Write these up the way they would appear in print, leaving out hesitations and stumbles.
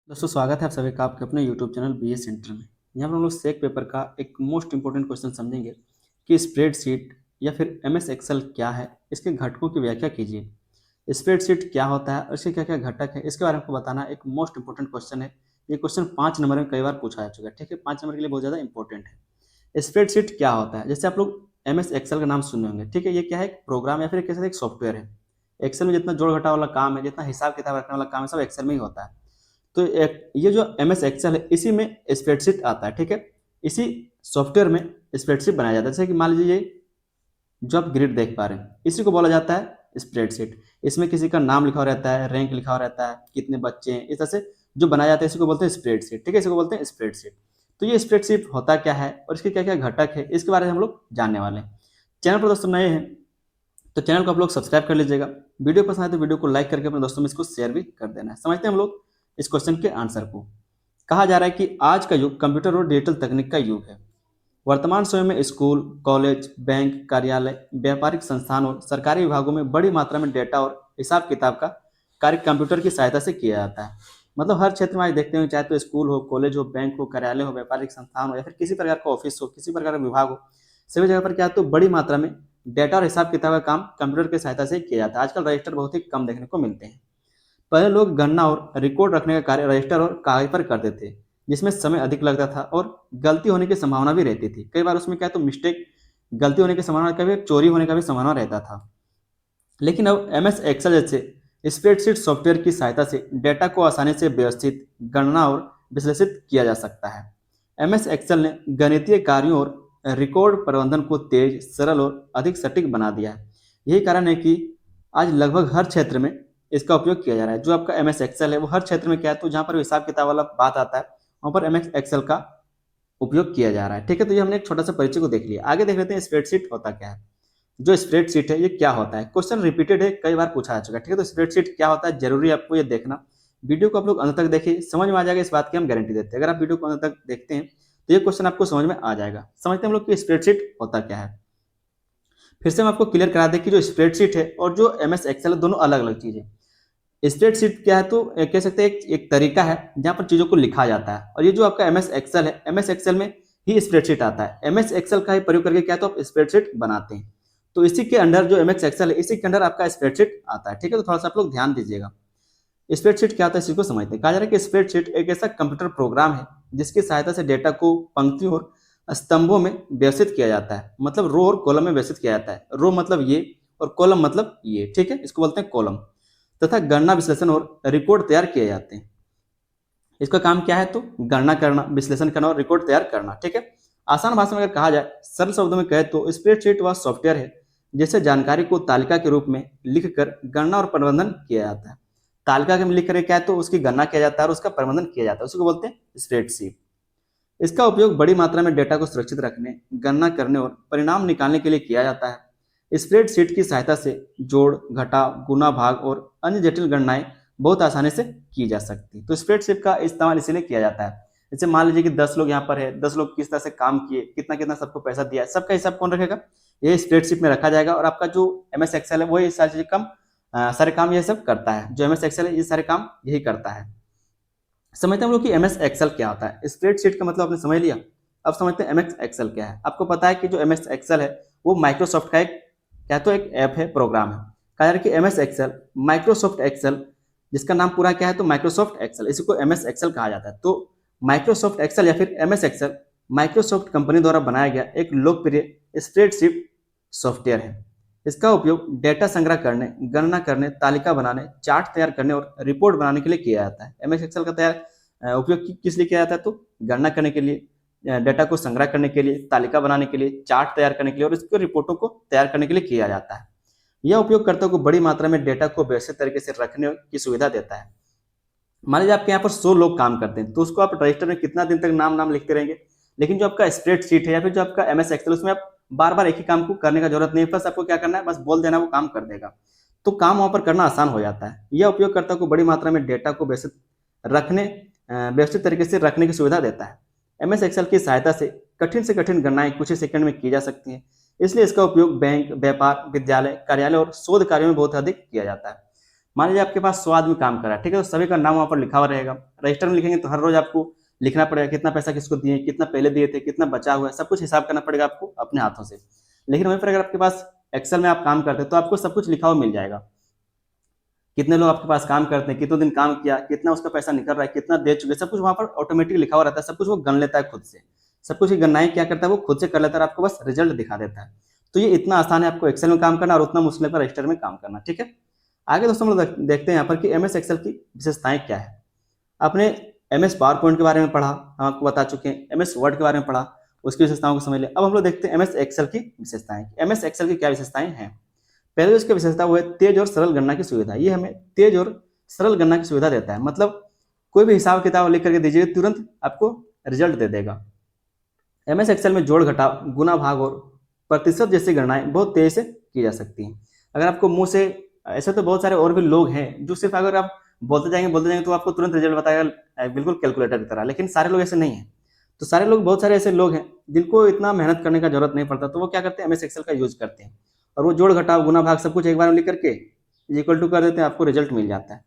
दोस्तों स्वागत है आप सभी का आपके अपने यूट्यूब चैनल बी ए सेंटर में। यहाँ पर हम लोग सेक पेपर का एक मोस्ट इंपॉर्टेंट क्वेश्चन समझेंगे कि स्प्रेडशीट या फिर एम एस एक्सेल क्या है, इसके घटकों की व्याख्या कीजिए। स्प्रेडशीट क्या होता है और इसके क्या क्या घटक है, इसके बारे में आपको बताना एक मोस्ट इंपॉर्टेंट क्वेश्चन है। ये क्वेश्चन 5 नंबर में कई बार पूछा जा चुका है, ठीक है। 5 नंबर के लिए बहुत ज़्यादा इंपॉर्टेंट है। स्प्रेडशीट क्या होता है, जैसे आप लोग एम एस एक्सेल का नाम सुने होंगे, ठीक है। ये क्या है, एक प्रोग्राम या फिर कैसे एक सॉफ्टवेयर है। एक्सेल में जितना जोड़ घटा वाला काम है, जितना हिसाब किताब रखने वाला काम है, सब एक्सेल में ही होता है। तो एक ये जो एम एस एक्सेल है, इसी में स्प्रेडशीट आता है, ठीक है। इसी सॉफ्टवेयर में स्प्रेडशीट बनाया जाता है। जैसे कि मान लीजिए ये जो आप ग्रिड देख पा रहे हैं, इसी को बोला जाता है स्प्रेडशीट। इसमें किसी का नाम लिखा हुआ रहता है, रैंक लिखा हुआ रहता है, कितने बच्चे हैं, इस तरह से जो बनाया जाता है इसी को बोलते हैं स्प्रेडशीट, ठीक है। इसी को बोलते हैं स्प्रेडशीट। तो ये स्प्रेडशीट होता क्या है और इसके क्या क्या घटक है, इसके बारे में हम लोग जानने वाले हैं। चैनल पर दोस्तों नए हैं तो चैनल को आप लोग सब्सक्राइब कर लीजिएगा। वीडियो पसंद आए तो वीडियो को लाइक करके अपने दोस्तों में इसको शेयर भी कर देना है। समझते हैं हम लोग इस क्वेश्चन के आंसर को। कहा जा रहा है कि आज का युग कंप्यूटर और डिजिटल तकनीक का युग है। वर्तमान समय में स्कूल, कॉलेज, बैंक, कार्यालय, व्यापारिक संस्थान और सरकारी विभागों में बड़ी मात्रा में डेटा और हिसाब किताब का कार्य कंप्यूटर की सहायता से किया जाता है। मतलब हर क्षेत्र में आज देखते हैं, चाहे तो स्कूल हो, कॉलेज हो, बैंक हो, कार्यालय हो, व्यापारिक संस्थान हो या फिर किसी प्रकार का ऑफिस हो, किसी प्रकार का विभाग हो, सभी जगह पर क्या है तो बड़ी मात्रा में डेटा और हिसाब किताब का काम कंप्यूटर की सहायता से किया जाता है। आजकल रजिस्टर बहुत ही कम देखने को मिलते हैं। पहले लोग गणना और रिकॉर्ड रखने का कार्य रजिस्टर और कागज पर करते थे, जिसमें समय अधिक लगता था और गलती होने की संभावना भी रहती थी। कई बार उसमें क्या तो मिस्टेक, गलती होने की संभावना, कभी चोरी होने का भी संभावना रहता था। लेकिन अब एम एस एक्सेल जैसे स्प्रेडशीट सॉफ्टवेयर की सहायता से डेटा को आसानी से व्यवस्थित, गणना और विश्लेषित किया जा सकता है। एम एस एक्सेल ने गणितीय कार्यों और रिकॉर्ड प्रबंधन को तेज, सरल और अधिक सटीक बना दिया है। यही कारण है कि आज लगभग हर क्षेत्र में इसका उपयोग किया जा रहा है। जो आपका एम एस एक्सेल है वो हर क्षेत्र में क्या है तो जहाँ पर हिसाब किताब वाला बात आता है, वहाँ पर एम एस एक्सेल का उपयोग किया जा रहा है, ठीक है। तो ये हमने एक छोटा सा परिचय को देख लिया। आगे देख लेते हैं स्प्रेडशीट होता क्या है। जो स्प्रेडशीट है ये क्या होता है, क्वेश्चन रिपीटेड है, कई बार पूछा जा चुका है, ठीक है। तो स्प्रेडशीट क्या होता है, जरूरी है आपको ये देखना। वीडियो को आप लोग अंत तक देखिए, समझ में आ जाएगा, इस बात की हम गारंटी देते हैं। अगर आप वीडियो को अंत तक देखते हैं तो ये क्वेश्चन आपको समझ में आ जाएगा। समझते हैं हम लोग कि स्प्रेडशीट होता क्या है। फिर से हम आपको क्लियर करा दें कि जो स्प्रेडशीट है और जो एम एस एक्सेल है, दोनों अलग अलग चीजें। स्प्रेडशीट क्या है तो कह सकते हैं एक तरीका है जहां पर चीजों को लिखा जाता है, और ये जो आपका एम एस एक्सेल है, एम एस एक्सेल में ही स्प्रेडशीट आता है। एम एस एक्सेल का ही प्रयोग करके क्या तो आप स्प्रेडशीट बनाते हैं। तो इसी के अंडर जो एम एस एक्सेल है, इसी के अंडर आपका स्प्रेडशीट आता है, ठीक है। तो थोड़ा सा आप लोग ध्यान दीजिएगा। स्प्रेडशीट क्या होता है, इसी को समझते हैं। कहा जा रहा है कि स्प्रेडशीट एक ऐसा कंप्यूटर प्रोग्राम है जिसकी सहायता से डेटा को पंक्तियों और स्तंभों में व्यवस्थित किया जाता है। मतलब रो और कॉलम में व्यवस्थित किया जाता है। रो मतलब ये और कॉलम मतलब ये, ठीक है। इसको बोलते हैं कॉलम। तथा गणना, विश्लेषण और रिकॉर्ड तैयार किए जाते हैं। इसका काम क्या है तो गणना करना, विश्लेषण करना और रिकॉर्ड तैयार करना, ठीक है। आसान भाषा में अगर कहा जाए, सरल शब्दों में कहे तो स्प्रेडशीट वह सॉफ्टवेयर है जिससे जानकारी को तालिका के रूप में लिखकर गणना और प्रबंधन किया जाता है। तालिका में लिख कर क्या है तो उसकी गणना किया जाता है और उसका प्रबंधन किया जाता है, उसको बोलते हैं स्प्रेडशीट। इसका उपयोग बड़ी मात्रा में डेटा को सुरक्षित रखने, गणना करने और परिणाम निकालने के लिए किया जाता है। स्प्रेडशीट की सहायता से जोड़, घटाव, गुना, भाग और अन्य जटिल गणनाएं बहुत आसानी से की जा सकती है। तो स्प्रेडशीट का इस्तेमाल इसीलिए किया जाता है। जैसे मान लीजिए कि 10 लोग यहाँ पर है, 10 लोग किस तरह से काम किए, कितना कितना सबको पैसा दिया, सबका हिसाब कौन रखेगा, ये स्प्रेडशीट में रखा जाएगा। और आपका जो एम एस एक्सेल है वो ये सारी चीजें सारे काम ये सब करता है। जो एम एस एक्सेल है ये सारे काम यही करता है। समझते हैं हम लोग कि एम एस एक्सेल क्या होता है। स्प्रेडशीट का मतलब आपने समझ लिया। अब समझते हैं एम एस एक्सेल क्या है। आपको पता है कि जो एम एस एक्सेल है वो माइक्रोसॉफ्ट का एक क्या तो एक ऐप है, प्रोग्राम है। कहा जा रहा है कि M S Excel, Microsoft Excel, जिसका नाम पूरा क्या है तो माइक्रोसॉफ्ट एक्सेल, इसी को एम एस एक्सेल कहा जाता है। तो माइक्रोसॉफ्ट एक्सेल या फिर M S Excel Microsoft company द्वारा बनाया गया एक लोकप्रिय स्प्रेडशीट सॉफ्टवेयर है। इसका उपयोग डेटा संग्रह करने, गणना करने, तालिका बनाने, चार्ट तैयार करने और रिपोर्ट बनाने के लिए किया जाता है। एम एस एक्सेल का उपयोग किस लिए किया जाता है तो गणना करने के लिए, डेटा को संग्रह करने के लिए, तालिका बनाने के लिए, चार्ट तैयार करने के लिए और इसको रिपोर्टों को तैयार करने के लिए किया जाता है। यह उपयोगकर्ताओं को बड़ी मात्रा में डेटा को व्यवस्थित तरीके से रखने की सुविधा देता है। मान लीजिए आपके यहाँ पर 100 लोग काम करते हैं, तो उसको आप रजिस्टर में कितना दिन तक नाम नाम लिखते रहेंगे। लेकिन जो आपका स्प्रेडशीट है या फिर जो आपका एम एस एक्सेल, उसमें आप बार बार एक ही काम को करने का जरूरत नहीं है। बस आपको क्या करना है, बस बोल देना, वो काम कर देगा। तो काम वहां पर करना आसान हो जाता है। यह उपयोगकर्ता को बड़ी मात्रा में डेटा को व्यवस्थित तरीके से रखने की सुविधा देता है। एम एस एक्सेल की सहायता से कठिन गणनाएं कुछ ही सेकंड में की जा सकती हैं। इसलिए इसका उपयोग बैंक, व्यापार, विद्यालय, कार्यालय और शोध कार्यों में बहुत अधिक किया जाता है। मान लीजिए आपके पास 100 आदमी काम कर रहा है, ठीक है, तो सभी का नाम वहाँ पर लिखा हुआ रहेगा। रजिस्टर में लिखेंगे तो हर रोज आपको लिखना पड़ेगा कितना पैसा किसको दिए, कितना पहले दिए थे, कितना बचा हुआ है, सब कुछ हिसाब करना पड़ेगा आपको अपने हाथों से। लेकिन वहीं पर अगर आपके पास एक्सेल में आप काम करते हैं तो आपको सब कुछ लिखा हुआ मिल जाएगा। कितने लोग आपके पास काम करते हैं, कितने दिन काम किया, कितना उसका पैसा निकल रहा है, कितना दे चुके, सब कुछ वहां पर ऑटोमेटिक लिखा हुआ रहता है। सब कुछ वो गण लेता है खुद से। सब कुछ की गणनाएं क्या करता है, वो खुद से कर लेता है और आपको बस रिजल्ट दिखा देता है। तो ये इतना आसान है आपको एक्सेल में काम करना और उतना मुश्किल है रजिस्टर में काम करना, ठीक है। आगे दोस्तों हम लोग देखते हैं यहाँ पर कि एमएस एक्सेल की विशेषताएं क्या है। आपने एमएस पावर पॉइंट के बारे में पढ़ा, हम आपको बता चुके हैं। एमएस वर्ड के बारे में पढ़ा, उसकी विशेषताओं को समझ लिया। अब हम लोग देखते हैं एमएस एक्सेल की विशेषताएं। एमएस एक्सेल की क्या विशेषताएं हैं। पहले जो इसकी विशेषता वो है तेज और सरल गणना की सुविधा। ये हमें तेज और सरल गणना की सुविधा देता है। मतलब कोई भी हिसाब किताब लिख करके दीजिए, तुरंत आपको रिजल्ट दे देगा। एमएस एक्सेल में जोड़ घटाव, गुना भाग और प्रतिशत जैसी गणनाएं बहुत तेजी से की जा सकती हैं। अगर आपको मुंह से, ऐसे तो बहुत सारे और भी लोग हैं जो सिर्फ अगर आप बोलते जाएंगे तो आपको तुरंत रिजल्ट बताएगा, बिल्कुल कैलकुलेटर की तरह। लेकिन सारे लोग ऐसे नहीं है। तो सारे लोग, बहुत सारे ऐसे लोग हैं जिनको इतना मेहनत करने का जरूरत नहीं पड़ता, तो वो क्या करते हैं, एमएस एक्सेल का यूज करते हैं और वो जोड़ घटाव गुना भाग सब कुछ एक बार में लिख करके इक्वल टू कर देते हैं, आपको रिजल्ट मिल जाता है।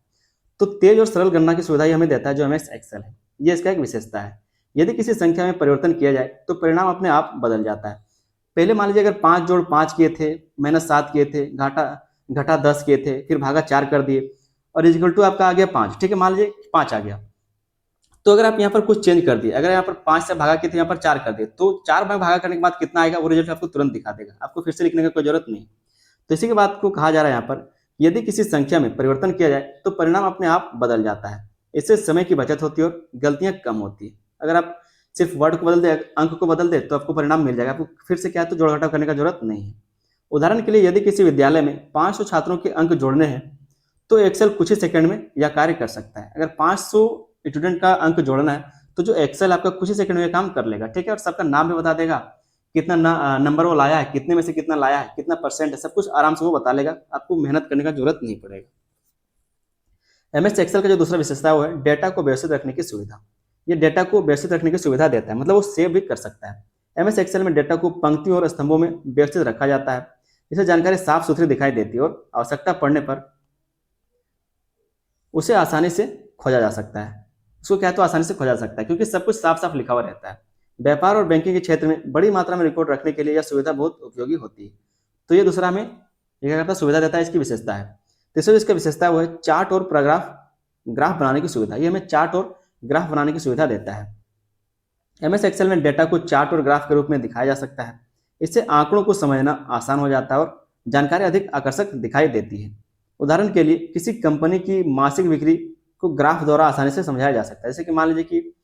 तो तेज और सरल गणना की सुविधा हमें देता है जो एमएस एक्सेल है। ये इसका एक विशेषता है। यदि किसी संख्या में परिवर्तन किया जाए तो परिणाम अपने आप बदल जाता है। पहले मान लीजिए अगर 5 जोड़ 5 किए थे, माइनस 7 किए थे, घाटा घटा 10 किए थे, फिर भागा 4 कर दिए और इक्वल टू आपका आ गया 5, ठीक है, मान लीजिए 5 आ गया। तो अगर आप यहाँ पर कुछ चेंज कर दिए, अगर यहाँ पर 5 से भागा किए थे, यहाँ पर 4 कर दिए, तो 4 भाग भागा करने के बाद कितना आएगा वो रिजल्ट आपको तुरंत दिखा देगा, आपको फिर से लिखने की कोई जरूरत नहीं। तो इसी के बात को कहा जा रहा है यहाँ पर, यदि किसी संख्या में परिवर्तन किया जाए तो परिणाम अपने आप बदल जाता है। इससे समय की बचत होती है और गलतियां कम होती है। अगर आप सिर्फ वर्ड को बदल दे, अंक को बदल दे, तो आपको परिणाम मिल जाएगा। आपको फिर से क्या है तो जोड़ घटाव करने का जरूरत नहीं है। उदाहरण के लिए यदि किसी विद्यालय में 500 छात्रों के अंक जोड़ने हैं तो एक्सेल कुछ ही सेकंड में यह कार्य कर सकता है। अगर 500 स्टूडेंट का अंक जोड़ना है तो जो एक्सेल आपका कुछ ही सेकंड में काम कर लेगा, ठीक है, और सबका नाम भी बता देगा, कितना नंबर वो लाया है, कितने में से कितना लाया है, कितना परसेंट है, सब कुछ आराम से वो बता लेगा। आपको मेहनत करने का जरूरत नहीं पड़ेगा। एमएस एक्सेल का जो दूसरा विशेषता है वो है डेटा को व्यवस्थित रखने की सुविधा। ये डेटा को व्यवस्थित रखने की सुविधा देता है, मतलब वो सेव भी कर सकता है। एमएस एक्सेल में डेटा को पंक्तियों और स्तंभों में व्यवस्थित रखा जाता है। इससे जानकारी साफ सुथरी दिखाई देती है और आवश्यकता पड़ने पर उसे आसानी से खोजा जा सकता है। उसको क्या तो आसानी से खोजा जा सकता है क्योंकि सब कुछ साफ साफ लिखा हुआ रहता है। व्यापार और बैंकिंग के क्षेत्र में बड़ी मात्रा में रिकॉर्ड रखने के लिए यह सुविधा बहुत उपयोगी होती है। तो ये दूसरा हमें ये क्या करता है, सुविधा देता है, इसकी विशेषता है। तीसरी इसका विशेषता है वो है चार्ट और ग्राफ बनाने की सुविधा। ये हमें चार्ट और ग्राफ बनाने की सुविधा देता है। एमएस एक्सेल में डेटा को चार्ट और ग्राफ के रूप में दिखाया जा सकता है। इससे आंकड़ों को समझना आसान हो जाता है और जानकारी अधिक आकर्षक दिखाई देती है। उदाहरण के लिए किसी कंपनी की मासिक बिक्री को ग्राफ द्वारा आसानी से समझाया जा सकता है। जैसे कि मान लीजिए कि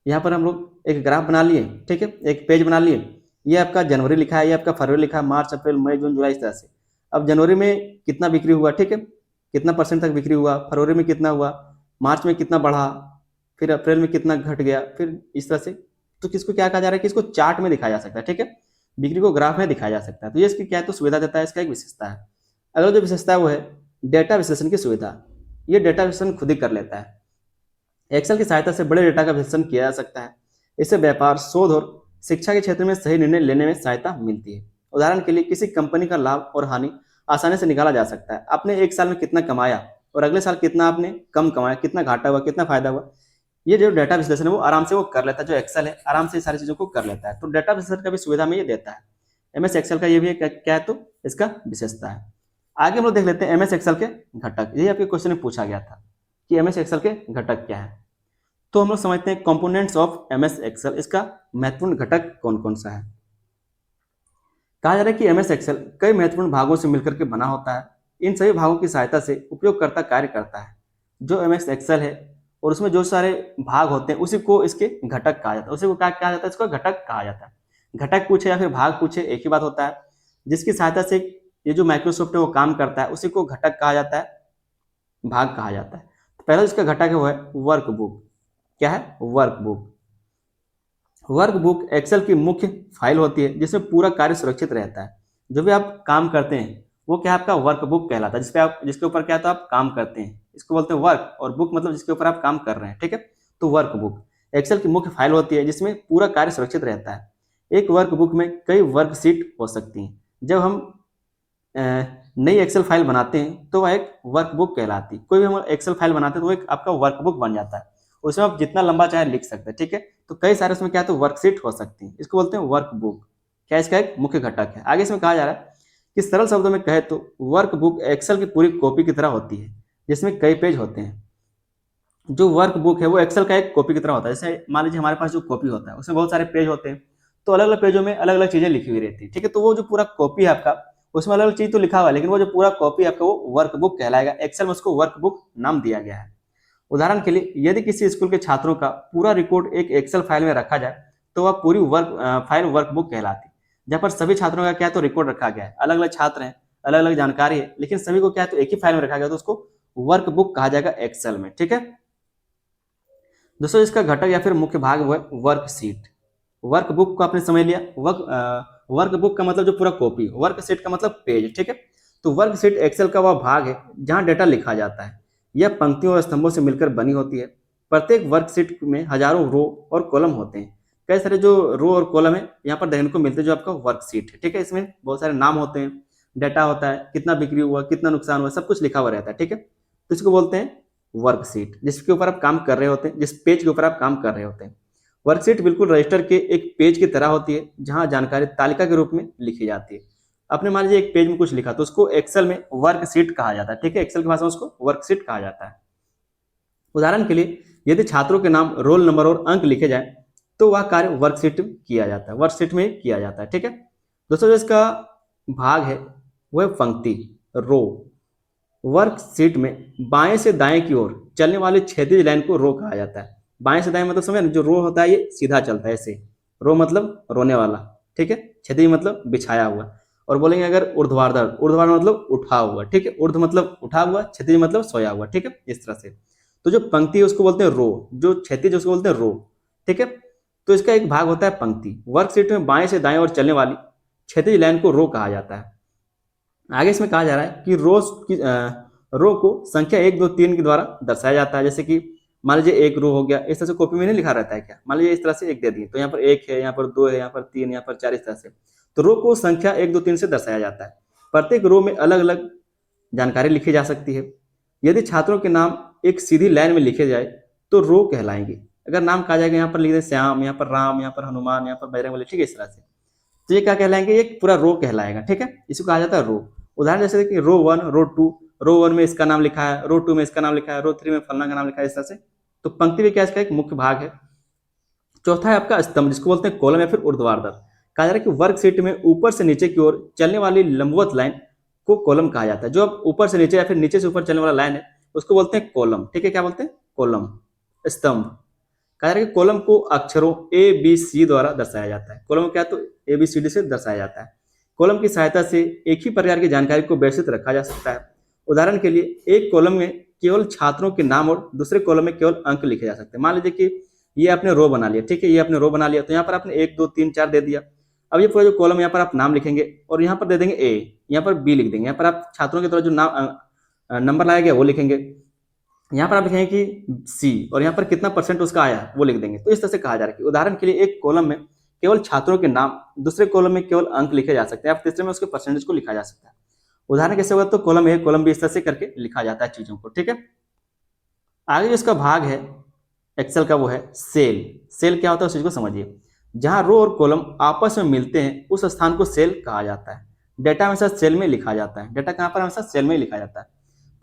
यहाँ पर हम लोग एक ग्राफ बना लिए, ठीक है, एक पेज बना लिए। ये आपका जनवरी लिखा है, ये आपका फरवरी लिखा है, मार्च अप्रैल मई जून जुलाई, इस तरह से। अब जनवरी में कितना बिक्री हुआ, ठीक है, कितना परसेंट तक बिक्री हुआ, फरवरी में कितना हुआ, मार्च में कितना बढ़ा, फिर अप्रैल में कितना घट गया, फिर इस तरह से। तो किसको क्या कहा जा रहा है कि इसको चार्ट में दिखाया जा सकता है, ठीक है, बिक्री को ग्राफ में दिखाया जा सकता है। तो ये इसकी क्या है तो सुविधा देता है, इसका एक विशेषता है। अगला जो विशेषता है वो है डेटा विश्लेषण की सुविधा। ये डेटा विश्लेषण खुद ही कर लेता है। एक्सेल की सहायता से बड़े डेटा का विश्लेषण किया जा सकता है। इससे व्यापार, शोध और शिक्षा के क्षेत्र में सही निर्णय लेने में सहायता मिलती है। उदाहरण के लिए किसी कंपनी का लाभ और हानि आसानी से निकाला जा सकता है। आपने एक साल में कितना कमाया और अगले साल कितना आपने कम कमाया, कितना घाटा हुआ, कितना फायदा हुआ, ये जो डेटा विश्लेषण है वो आराम से वो कर लेता है। जो एक्सेल है आराम से सारी चीजों को कर लेता है। तो डेटा विश्लेषण का भी सुविधा में ये देता है। एमएस एक्सेल का ये भी क्या है तो इसका विशेषता है। आगे हम लोग देख लेते हैं एमएस एक्सेल के घटक। यही आपके क्वेश्चन में पूछा गया था कि एमएस एक्सेल के घटक क्या है। तो हम लोग समझते हैं कंपोनेंट्स ऑफ एमएस एक्सेल। इसका महत्वपूर्ण घटक कौन कौन सा है। कहा जा रहा है कि एमएस एक्सेल कई महत्वपूर्ण भागों से मिलकर के बना होता है। इन सभी भागों की सहायता से उपयोगकर्ता कार्य करता है। जो एमएस एक्सेल है और उसमें जो सारे भाग होते हैं उसी को इसके घटक कहा जाता है। उसी को क्या कहा जाता है, इसको घटक कहा जाता है। घटक पूछे या फिर भाग पूछे एक ही बात होता है। जिसकी सहायता से ये जो माइक्रोसॉफ्ट है वो काम करता है उसी को घटक कहा जाता है, भाग कहा जाता है। तो पहला जिसका घटक है वो है वर्कबुक। क्या है, वर्कबुक। वर्कबुक एक्सेल की मुख्य फाइल होती है जिसमें पूरा कार्य सुरक्षित रहता है। जो भी आप काम करते हैं वो क्या आपका वर्कबुक कहलाता है, जिसके ऊपर क्या तो आप काम करते हैं। इसको बोलते हैं वर्क, और बुक मतलब जिसके ऊपर आप काम कर रहे हैं, ठीक है। तो वर्कबुक एक्सेल की मुख्य फाइल होती है जिसमें पूरा कार्य सुरक्षित रहता है। एक वर्कबुक में कई वर्कशीट हो सकती हैं। जब हम नई एक्सेल फाइल बनाते हैं तो वह एक वर्कबुक कहलाती है। कोई भी हम एक्सेल फाइल बनाते हैं तो वो एक आपका वर्कबुक बन जाता है। उसमें आप जितना लंबा चाहे लिख सकते हैं, ठीक है। तो कई सारे उसमें क्या है, तो वर्कशीट हो सकती है, इसको बोलते हैं वर्कबुक। क्या इसका एक मुख्य घटक है। आगे इसमें कहा जा रहा है कि सरल शब्दों में कहे तो वर्कबुक एक्सेल की पूरी कॉपी की तरह होती है, जिसमें कई पेज होते हैं। जो वर्क बुक है वो एक्सेल का एक कॉपी की तरह होता है। जैसे मान लीजिए हमारे पास जो कॉपी होता है उसमें बहुत सारे पेज होते हैं, तो अलग अलग पेजों में अलग अलग चीजें लिखी हुई रहती है, ठीक है। तो वो जो पूरा कॉपी है आपका, उसमें अलग अलग चीज तो लिखा हुआ है, लेकिन वो जो पूरा कॉपी आपका वो वर्क बुक कहलाएगा। एक्सेल में उसको वर्क बुक नाम दिया गया है। उदाहरण के लिए यदि किसी स्कूल के छात्रों का पूरा रिकॉर्ड एक एक्सेल फाइल में रखा जाए तो वह पूरी फाइल वर्कबुक कहलाती है। जहाँ पर सभी छात्रों का क्या है, तो रिकॉर्ड रखा गया है, अलग अलग छात्र हैं, अलग अलग जानकारी है, लेकिन सभी को क्या है, तो एक ही फाइल में रखा गया, तो उसको वर्कबुक कहा जाएगा एक्सेल में, ठीक है। दोस्तों इसका घटक या फिर मुख्य भाग वो है वर्कशीट। वर्कबुक को आपने समझ लिया। वर्कबुक का मतलब जो पूरा कॉपी, वर्कशीट का मतलब पेज, ठीक है। तो वर्कशीट एक्सेल का वह भाग है जहां डेटा लिखा जाता है। यह पंक्तियों और स्तंभों से मिलकर बनी होती है। प्रत्येक वर्कशीट में हजारों रो और कॉलम होते हैं। कई सारे जो रो और कॉलम है यहाँ पर देखने को मिलते हैं, जो आपका वर्कशीट है, ठीक है। इसमें बहुत सारे नाम होते हैं, डेटा होता है, कितना बिक्री हुआ, कितना नुकसान हुआ, सब कुछ लिखा हुआ रहता है, ठीक है। तो इसको बोलते हैं वर्कशीट, जिसके ऊपर आप काम कर रहे होते हैं, जिस पेज के ऊपर आप काम कर रहे होते हैं। वर्कशीट बिल्कुल रजिस्टर के एक पेज की तरह होती है, जहां जानकारी तालिका के रूप में लिखी जाती है। आपने मान लीजिए एक पेज में कुछ लिखा तो उसको एक्सेल में वर्कशीट कहा जाता है, ठीक है। एक्सेल की भाषा में उसको वर्कशीट कहा जाता है। उदाहरण के लिए यदि छात्रों के नाम, रोल नंबर और अंक लिखे जाए तो वह कार्य वर्कशीट में किया जाता है, वर्कशीट में किया जाता है, ठीक है। दोस्तों जो इसका भाग है वह पंक्ति, रो। वर्कशीट में बाएं से दाएं की ओर चलने वाली क्षैतिज लाइन को रो कहा जाता है। बाएं से दाएं मतलब समझ, जो रो होता है ये सीधा चलता है ऐसे, रो मतलब रोने वाला, ठीक है। क्षैतिज मतलब बिछाया हुआ। और बोलेंगे अगर ऊर्ध्वाधर, ऊर्ध्वाधर मतलब उठा हुआ, ठीक है। ऊर्ध्व मतलब उठा हुआ, क्षैतिज मतलब सोया हुआ, ठीक है, इस तरह से। तो जो पंक्ति है उसको बोलते हैं रो, जो क्षैतिज उसको बोलते हैं रो, ठीक है। तो इसका एक भाग होता है पंक्ति। वर्कशीट में बाएं से दाएं ओर चलने वाली क्षैतिज लाइन को रो कहा जाता है। आगे इसमें कहा जा रहा है कि रो को संख्या 1 2 3 के द्वारा दर्शाया जाता है। जैसे कि मान लीजिए एक रो हो गया, इस तरह से कॉपी में नहीं लिखा रहता है क्या, मान लीजिए इस तरह से एक दे दिए तो यहाँ पर एक है, यहाँ पर दो है, यहाँ पर तीन, यहाँ पर चार, इस तरह से। तो रो को संख्या 1 2 3 से दर्शाया जाता है। प्रत्येक रो में अलग अलग जानकारी लिखी जा सकती है। यदि छात्रों के नाम एक सीधी लाइन में लिखे जाए तो रो कहलाएंगे। अगर नाम कहा जाएगा, यहाँ पर लिख दे श्याम, यहाँ पर राम, यहाँ पर हनुमान, यहाँ पर बजरंगबली, ठीक है, इस तरह से, तो ये क्या कहलाएंगे, एक पूरा रो कहलाएगा, ठीक है। इसको कहा जाता है रो। उदाहरण जैसे कि रो 1, रो 2, रो 1 में इसका नाम लिखा है, रो 2 में इसका नाम लिखा है, रो 3 में फलना का नाम लिखा है, इस तरह से। तो पंक्ति भी क्या इसका एक मुख्य भाग है। चौथा है आपका स्तंभ, जिसको बोलते हैं कॉलम या फिर ऊर्ध्वाधर। कहा जा रहा है कि वर्कशीट में ऊपर से नीचे की ओर चलने वाली लंबवत लाइन को कॉलम कहा जाता है। जो अब ऊपर से नीचे या फिर नीचे से ऊपर चलने वाला लाइन है उसको बोलते हैं कॉलम, ठीक है। क्या बोलते हैं, कॉलम। स्तंभ, कहा जा रहा है कि कॉलम को अक्षरों ए बी सी द्वारा दर्शाया जाता है। कॉलम क्या, तो ए बी सी डी से दर्शाया जाता है। कॉलम की सहायता से एक ही प्रकार की जानकारी को व्यवस्थित रखा जा सकता है। उदाहरण के लिए एक कॉलम में केवल छात्रों के नाम और दूसरे कॉलम में केवल अंक लिखे जा सकते हैं। मान लीजिए कि ये आपने रो बना लिया, ठीक है, ये आपने रो बना लिया, तो यहाँ पर आपने 1 2 3 4 दे दिया। अब ये पूरा जो कॉलम, यहाँ पर आप नाम लिखेंगे और यहाँ पर दे देंगे ए, यहाँ पर बी लिख देंगे, यहाँ पर आप छात्रों के द्वारा जो नाम नंबर लाया गया वो लिखेंगे, यहाँ पर आप लिखेंगे कि सी, और यहाँ पर कितना परसेंट उसका आया वो लिख देंगे। तो इस तरह से कहा जा रहा है कि उदाहरण के लिए एक कॉलम में केवल छात्रों के नाम, दूसरे कॉलम में केवल अंक लिखे जा सकते हैं, या तीसरे में उसके परसेंटेज को लिखा जा सकता है। उदाहरण कैसे होगा, तो कॉलम ए कॉलम बी इस तरह से करके लिखा जाता है चीजों को, ठीक है। आगे जो इसका भाग है एक्सेल का वो है सेल। सेल क्या होता है उस चीज को समझिए। जहां रो और कॉलम आपस में मिलते हैं उस स्थान को सेल कहा जाता है। डेटा हमेशा सेल में लिखा जाता है। डेटा कहां पर, हमेशा सेल में लिखा जाता है।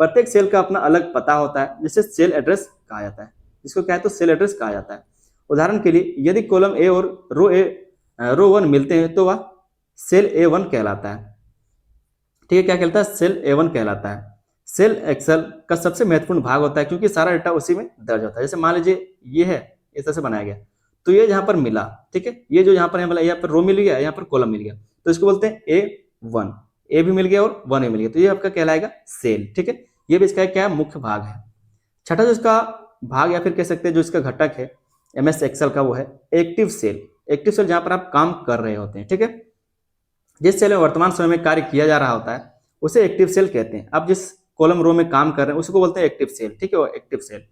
प्रत्येक सेल का अपना अलग पता होता है जिसे सेल एड्रेस कहा जाता है। जिसको क्या है, तो सेल एड्रेस कहा जाता है। उदाहरण के लिए यदि कॉलम ए और रो 1 मिलते हैं तो वह सेल A1 कहलाता है, ठीक है। क्या कहलाता है, सेल A1 कहलाता है। सेल एक्सेल का सबसे महत्वपूर्ण भाग होता है क्योंकि सारा डेटा उसी में दर्ज होता है। जैसे मान लीजिए ये है, इस तरह से बनाया गया, तो ये जहां पर मिला, ठीक है, ये जो यहाँ पर यहाँ पर रो मिल गया, यहाँ पर कॉलम मिल गया, तो इसको बोलते हैं A1। ए भी मिल गया और 1 भी मिल गया, तो ये आपका कहलाएगा सेल, ठीक है। ये भी इसका क्या मुख्य भाग है। छठा जो इसका भाग या फिर कह सकते हैं जो इसका घटक है MS एक्सेल का, वो है एक्टिव सेल। एक्टिव सेल जहां पर आप काम कर रहे होते हैं, ठीक है। जिस सेल में वर्तमान समय में कार्य किया जा रहा होता है उसे एक्टिव सेल कहते हैं। आप जिस कॉलम रो में काम कर रहे हैं उसको बोलते हैं एक्टिव सेल, ठीक है, वो एक्टिव सेल।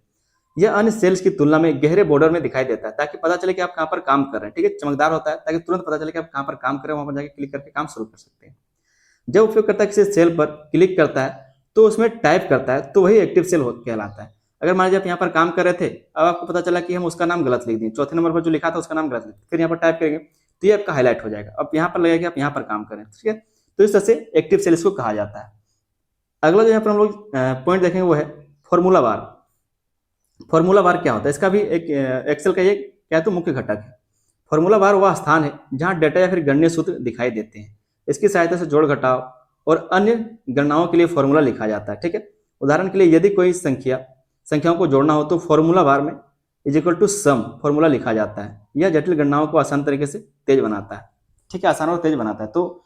यह अन्य सेल्स की तुलना में गहरे बॉर्डर में दिखाई देता है ताकि पता चले कि आप कहां पर काम कर रहे हैं, ठीक है। चमकदार होता है ताकि तुरंत पता चले कि आप कहां पर काम कर रहे हैं, वहां पर जाके क्लिक करके काम शुरू कर सकते हैं। जब उपयोगकर्ता किसी सेल पर क्लिक करता है तो उसमें टाइप करता है तो वही एक्टिव सेल कहलाता है। अगर मान लीजिए आप यहाँ पर काम कर रहे थे, अब आपको पता चला कि हम उसका नाम गलत लिख दिए, चौथे नंबर पर जो लिखा था उसका नाम गलत लिख दिया, फिर यहाँ पर टाइप करेंगे तो ये आपका हाईलाइट हो जाएगा। अब यहाँ पर लगेगा कि आप यहाँ पर काम करें, ठीक है। तो इस तरह से एक्टिव सेल इसको कहा जाता है। अगला जो यहाँ पर हम लोग पॉइंट देखेंगे वो है फॉर्मूला बार। फॉर्मूला बार क्या होता है? इसका भी एक एक्सेल का ये क्या तो मुख्य घटक है। फॉर्मूला बार वह स्थान है जहां डेटा या फिर गणनीय सूत्र दिखाई देते हैं। इसकी सहायता से जोड़ घटाव और अन्य गणनाओं के लिए फॉर्मूला लिखा जाता है, ठीक है। उदाहरण के लिए यदि कोई संख्याओं को जोड़ना हो तो फॉर्मूला बार में is equal to sum formula लिखा जाता है। यह जटिल गणनाओं को आसान तरीके से तेज बनाता है, ठीक है, आसान और तेज बनाता है। तो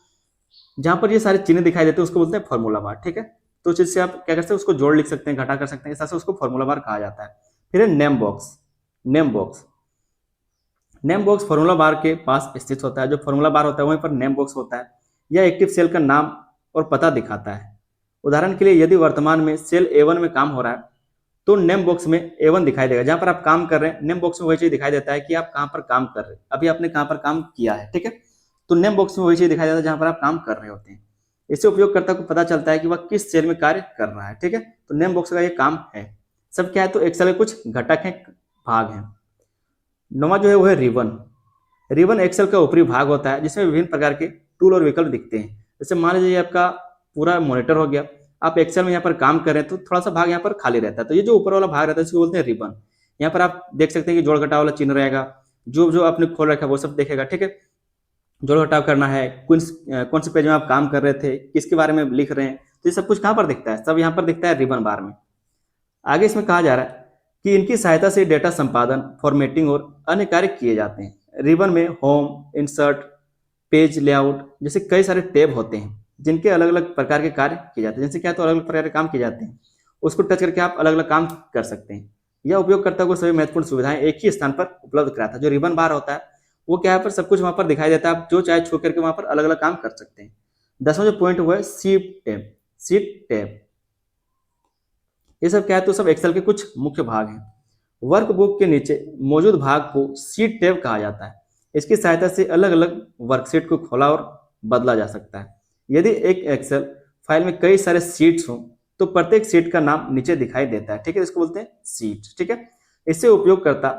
जहां पर ये सारे चिन्ह दिखाई देते हैं उसको बोलते हैं फॉर्मूला बार, ठीक है। तो जिससे आप क्या कर सकते हैं, उसको जोड़ लिख सकते हैं, घटा कर सकते हैं, इस तरह से उसको फॉर्मूला बार कहा जाता है। फिर है name box. Name box name box formula bar के पास स्थित होता है। जो फॉर्मूला बार होता है वहीं पर नेम बॉक्स होता है। यह एक्टिव सेल का नाम और पता दिखाता है। उदाहरण के लिए यदि वर्तमान में सेल A1 में काम हो रहा है तो नेम बॉक्स में A1 दिखाई देगा। जहां पर आप काम कर रहे हैं नेम बॉक्स में वही चीज दिखाई देता है कि आप कहां पर काम कर रहे हैं, अभी आपने कहां पर काम किया है, ठीक है। तो नेम बॉक्स में वही चीज दिखाई देता है जहां पर आप काम कर रहे होते हैं। इससे उपयोगकर्ता को पता चलता है कि वह किस सेल में कार्य कर रहा है, ठीक है। तो नेम बॉक्स का ये काम है। सब क्या है, तो एक्सेल के कुछ घटक हैं, भाग हैं। नौवां जो है वो है रिबन। रिबन एक्सेल का ऊपरी भाग होता है जिसमें विभिन्न प्रकार के टूल और विकल्प दिखते हैं। जैसे मान लीजिए आपका पूरा मॉनिटर हो गया, आप एक्सेल में यहाँ पर काम कर रहे हैं तो थोड़ा सा भाग यहाँ पर खाली रहता है, तो ये जो ऊपर वाला भाग रहता है इसको बोलते हैं रिबन। यहाँ पर आप देख सकते हैं कि जोड़ घटाव वाला चिन्ह रहेगा, जो जो आपने खोल रखा है वो सब देखेगा, ठीक है। जोड़ घटाव करना है, कौन से पेज में आप काम कर रहे थे, किसके बारे में लिख रहे हैं, तो ये सब कुछ कहाँ पर दिखता है, सब यहाँ पर दिखता है रिबन बार में। आगे इसमें कहा जा रहा है कि इनकी सहायता से डेटा संपादन, फॉर्मेटिंग और अन्य कार्य किए जाते हैं। रिबन में होम, इंसर्ट, पेज लेआउट जैसे कई सारे टैब होते हैं जिनके अलग अलग प्रकार के कार्य किए जाते हैं। जैसे क्या तो अलग अलग प्रकार के काम किए जाते हैं, उसको टच करके आप अलग अलग काम कर सकते हैं। यह उपयोगकर्ता को सभी महत्वपूर्ण सुविधाएं एक ही स्थान पर उपलब्ध कराता है। जो रिबन बार होता है वो क्या है, पर सब कुछ वहां पर दिखाई देता है, आप जो चाहे छू करके वहां पर अलग अलग काम कर सकते हैं। 10वां जो पॉइंट हुआ है सीट टैब। सीट टैब ये सब क्या है, तो सब एक्सेल के कुछ मुख्य भाग हैं। वर्कबुक के नीचे मौजूद भाग को सीट टैब कहा जाता है। इसकी सहायता से अलग अलग वर्कशीट को खोला और बदला जा सकता है। यदि एक एक्सेल फाइल में कई सारे सीट्स हों तो प्रत्येक सीट का नाम नीचे दिखाई देता है, ठीक है, इसको बोलते हैं सीट, ठीक है। इससे उपयोगकर्ता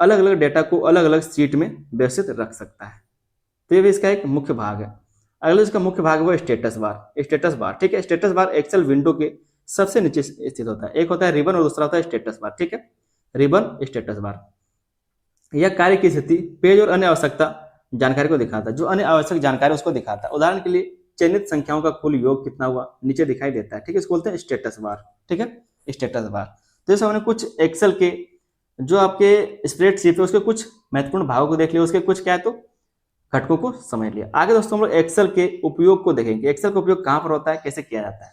अलग अलग डेटा को अलग अलग सीट में व्यवस्थित रख सकता है। तो ये भी इसका एक मुख्य भाग है। अगला इसका मुख्य भाग है वो स्टेटस बार। स्टेटस बार, ठीक है, स्टेटस बार एक्सेल विंडो के सबसे नीचे स्थित होता है। एक होता है रिबन और दूसरा होता है स्टेटस बार, ठीक है। रिबन, स्टेटस बार यह कार्य की स्थिति, पेज और अन्य आवश्यकता जानकारी को दिखाता है। जो अन्य आवश्यक जानकारी उसको दिखाता है। उदाहरण के लिए चयनित संख्याओं का कुल योग कितना हुआ नीचे दिखाई देता है, ठीक है, इसको बोलते हैं स्टेटस बार, ठीक है, स्टेटस बार। तो जैसे हमने कुछ एक्सेल के जो आपके स्प्रेडशीट है उसके कुछ महत्वपूर्ण भागों को देख लिया, उसके कुछ क्या है तो घटकों को समझ लिया। आगे दोस्तों हम लोग एक्सेल के उपयोग को देखेंगे। एक्सेल का उपयोग कहाँ पर होता है, कैसे किया जाता है।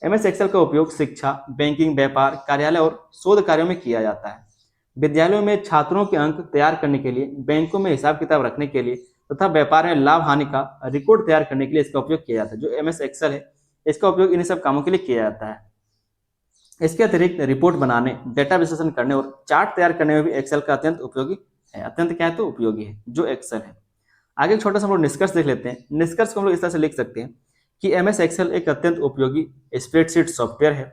एमएस एक्सेल का उपयोग शिक्षा, बैंकिंग, व्यापार, कार्यालय और शोध कार्यों में किया जाता है। विद्यालयों में छात्रों के अंक तैयार करने के लिए, बैंकों में हिसाब किताब रखने के लिए तथा व्यापार में लाभ हानि का रिकॉर्ड तैयार करने के लिए इसका उपयोग किया जाता है। जो एमएस एक्सेल है इसका उपयोग इन सब कामों के लिए किया जाता है। इसके अतिरिक्त रिपोर्ट बनाने, डेटा विश्लेषण करने और चार्ट तैयार करने में भी एक्सेल का अत्यंत उपयोगी है। अत्यंत क्या है तो उपयोगी है जो एक्सेल है। आगे एक छोटा सा हम लोग निष्कर्ष देख लेते हैं। निष्कर्ष को हम लोग इस तरह से लिख सकते हैं कि एमएस एक्सेल एक अत्यंत उपयोगी स्प्रेडशीट सॉफ्टवेयर है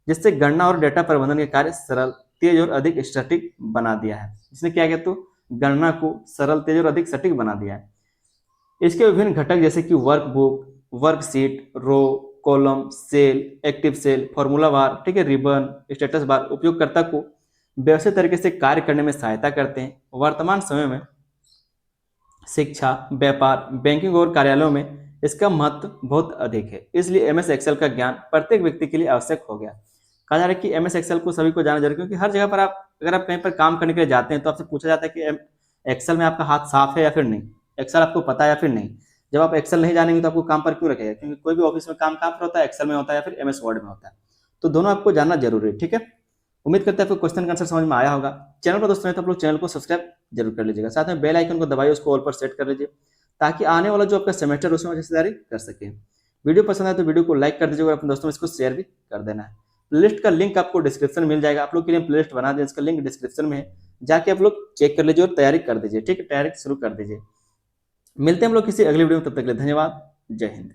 जिससे गणना और डेटा प्रबंधन के कार्य सरल, तेज और अधिक सटीक बना दिया है। जिसने क्या किया तो गणना को सरल, तेज और अधिक सटीक बना दिया है। इसके विभिन्न घटक जैसे कि workbook, worksheet, row, column, cell, active cell, formula bar, ठीक है, रिबन, स्टेटस बार उपयोगकर्ता को व्यवस्थित तरीके से कार्य करने में सहायता करते हैं। वर्तमान समय में शिक्षा, व्यापार, बैंकिंग और कार्यालयों में इसका महत्व बहुत अधिक है। इसलिए एमएस एक्सेल का ज्ञान प्रत्येक व्यक्ति के लिए आवश्यक हो गया। कहा जा रहा है कि एमएस एक्सेल को सभी को जाना जरूरी, क्योंकि हर जगह पर अगर आप कहीं पर काम करने के लिए जाते हैं तो आपसे पूछा जाता है कि एक्सेल में आपका हाथ साफ है या फिर नहीं, एक्सेल आपको पता है या फिर नहीं। जब आप एक्सेल नहीं जानेंगे तो आपको काम पर क्यों रखेगा, क्योंकि कोई भी ऑफिस में काम कहाँ पर होता है, एक्सेल में होता है या फिर एमएस वर्ड में होता है। तो दोनों आपको जानना जरूरी है, ठीक है। उम्मीद करते हैं आपको क्वेश्चन का आंसर समझ में आया होगा। चैनल पर दोस्तों तो आप लोग चैनल को सब्सक्राइब जरूर कर लीजिएगा, साथ में बेल आइकन को दबाइए, उसको ऑल पर सेट कर लीजिए ताकि आने वाला जो आपका सेमेस्टर उसमें अच्छी तैयारी कर सके। वीडियो पसंद आए तो वीडियो को लाइक कर दीजिएगा और अपने दोस्तों में इसको शेयर भी कर देना है। प्लेलिस्ट का लिंक आपको डिस्क्रिप्शन में मिल जाएगा। आप लोग के लिए प्लेलिस्ट बना दें, इसका लिंक डिस्क्रिप्शन में है, जाके आप लोग चेक कर लीजिए और तैयारी कर दीजिए, ठीक है, तैयारी शुरू कर दीजिए। मिलते हैं हम लोग किसी अगली वीडियो में, तब तक के लिए धन्यवाद। जय हिंद।